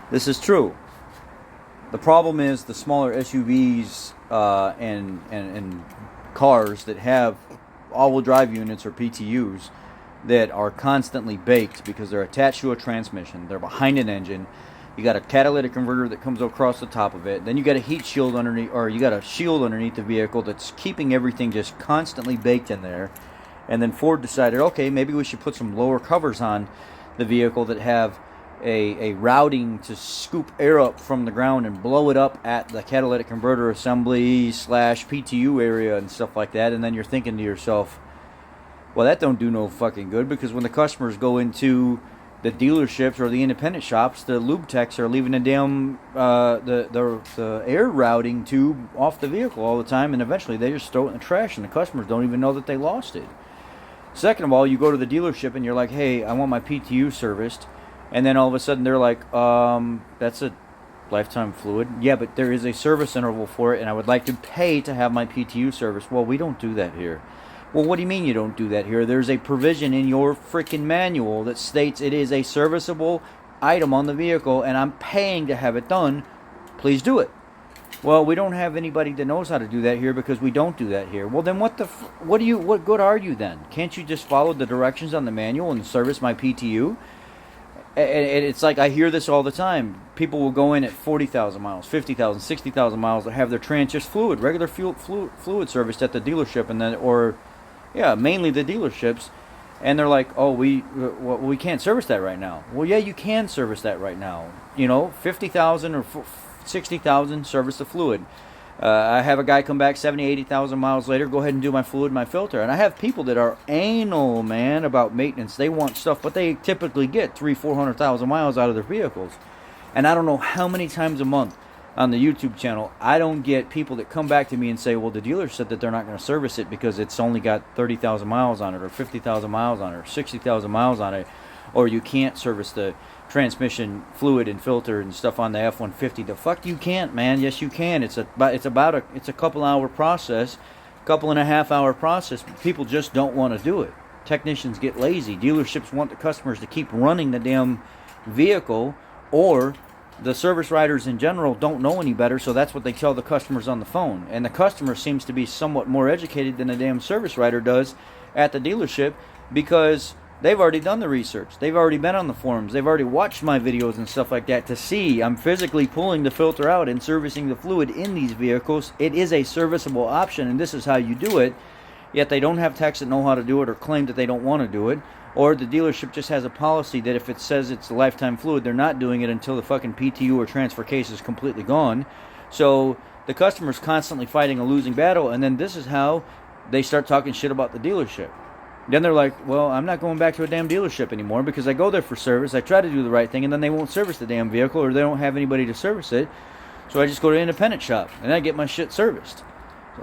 This is true. The problem is the smaller SUVs and cars that have all-wheel drive units or PTUs that are constantly baked because they're attached to a transmission. They're behind an engine. You got a catalytic converter that comes across the top of it. Then you got a heat shield underneath, or you got a shield underneath the vehicle that's keeping everything just constantly baked in there. And then Ford decided, okay, maybe we should put some lower covers on the vehicle that have a routing to scoop air up from the ground and blow it up at the catalytic converter assembly / PTU area and stuff like that. And then you're thinking to yourself, well, that don't do no fucking good, because when the customers go into the dealerships or the independent shops, the lube techs are leaving the damn the air routing tube off the vehicle all the time, and eventually they just throw it in the trash, and the customers don't even know that they lost it. Second of all, you go to the dealership and you're like, hey, I want my PTU serviced, and then all of a sudden they're like, that's a lifetime fluid. Yeah, but there is a service interval for it, and I would like to pay to have my PTU serviced. Well, we don't do that here. Well, what do you mean you don't do that here? There's a provision in your freaking manual that states it is a serviceable item on the vehicle, and I'm paying to have it done. Please do it. Well, we don't have anybody that knows how to do that here because we don't do that here. Well, then what good are you then? Can't you just follow the directions on the manual and service my PTU? And it's like, I hear this all the time. People will go in at 40,000 miles, 50,000, 60,000 miles to have their trans just fluid, regular fluid serviced at the dealership, and then, mainly the dealerships, and they're like, oh, we can't service that right now. Well, yeah, you can service that right now. 50,000 or 60,000, service the fluid. I have a guy come back 70, 80,000 miles later, go ahead and do my fluid, my filter. And I have people that are anal, man, about maintenance. They want stuff, but they typically get 400,000 miles out of their vehicles. And I don't know how many times a month on the YouTube channel, I don't get people that come back to me and say, well, the dealer said that they're not going to service it because it's only got 30,000 miles on it, or 50,000 miles on it, or 60,000 miles on it, or you can't service the transmission fluid and filter and stuff on the F-150. The fuck you can't, man. Yes, you can. It's a couple hour process, couple and a half hour process. People just don't want to do it. Technicians get lazy. Dealerships want the customers to keep running the damn vehicle, or the service writers in general don't know any better, so that's what they tell the customers on the phone. And the customer seems to be somewhat more educated than the damn service writer does at the dealership, because they've already done the research. They've already been on the forums. They've already watched my videos and stuff like that to see I'm physically pulling the filter out and servicing the fluid in these vehicles. It is a serviceable option, and this is how you do it. Yet they don't have techs that know how to do it, or claim that they don't want to do it. Or the dealership just has a policy that if it says it's a lifetime fluid, they're not doing it until the fucking PTU or transfer case is completely gone. So the customer's constantly fighting a losing battle, and then this is how they start talking shit about the dealership. Then they're like, well, I'm not going back to a damn dealership anymore because I go there for service. I try to do the right thing, and then they won't service the damn vehicle, or they don't have anybody to service it. So I just go to an independent shop, and I get my shit serviced.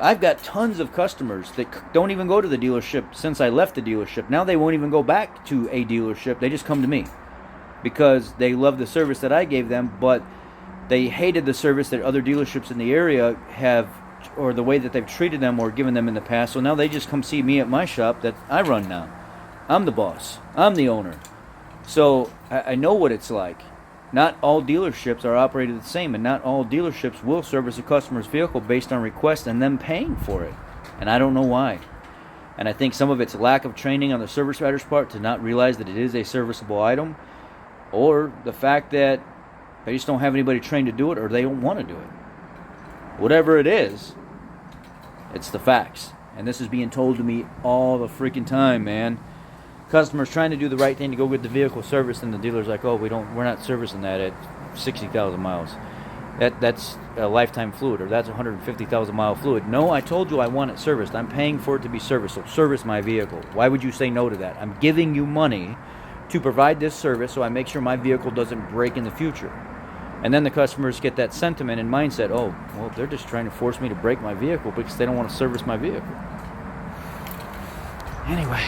I've got tons of customers that don't even go to the dealership since I left the dealership. Now they won't even go back to a dealership. They just come to me because they love the service that I gave them, but they hated the service that other dealerships in the area have, or the way that they've treated them or given them in the past. So now they just come see me at my shop that I run now. I'm the boss. I'm the owner. So I know what it's like. Not all dealerships are operated the same, and not all dealerships will service a customer's vehicle based on request and them paying for it. And I don't know why. And I think some of it's lack of training on the service writer's part to not realize that it is a serviceable item, or the fact that they just don't have anybody trained to do it, or they don't want to do it. Whatever it is, it's the facts. And this is being told to me all the freaking time, man. Customers trying to do the right thing to go get the vehicle serviced, and the dealer's like, oh, we're not servicing that at 60,000 miles. That's a lifetime fluid, or that's 150,000 mile fluid. No, I told you I want it serviced. I'm paying for it to be serviced, so service my vehicle. Why would you say no to that? I'm giving you money to provide this service so I make sure my vehicle doesn't break in the future. And then the customers get that sentiment and mindset, oh, well, they're just trying to force me to break my vehicle because they don't want to service my vehicle. Anyway,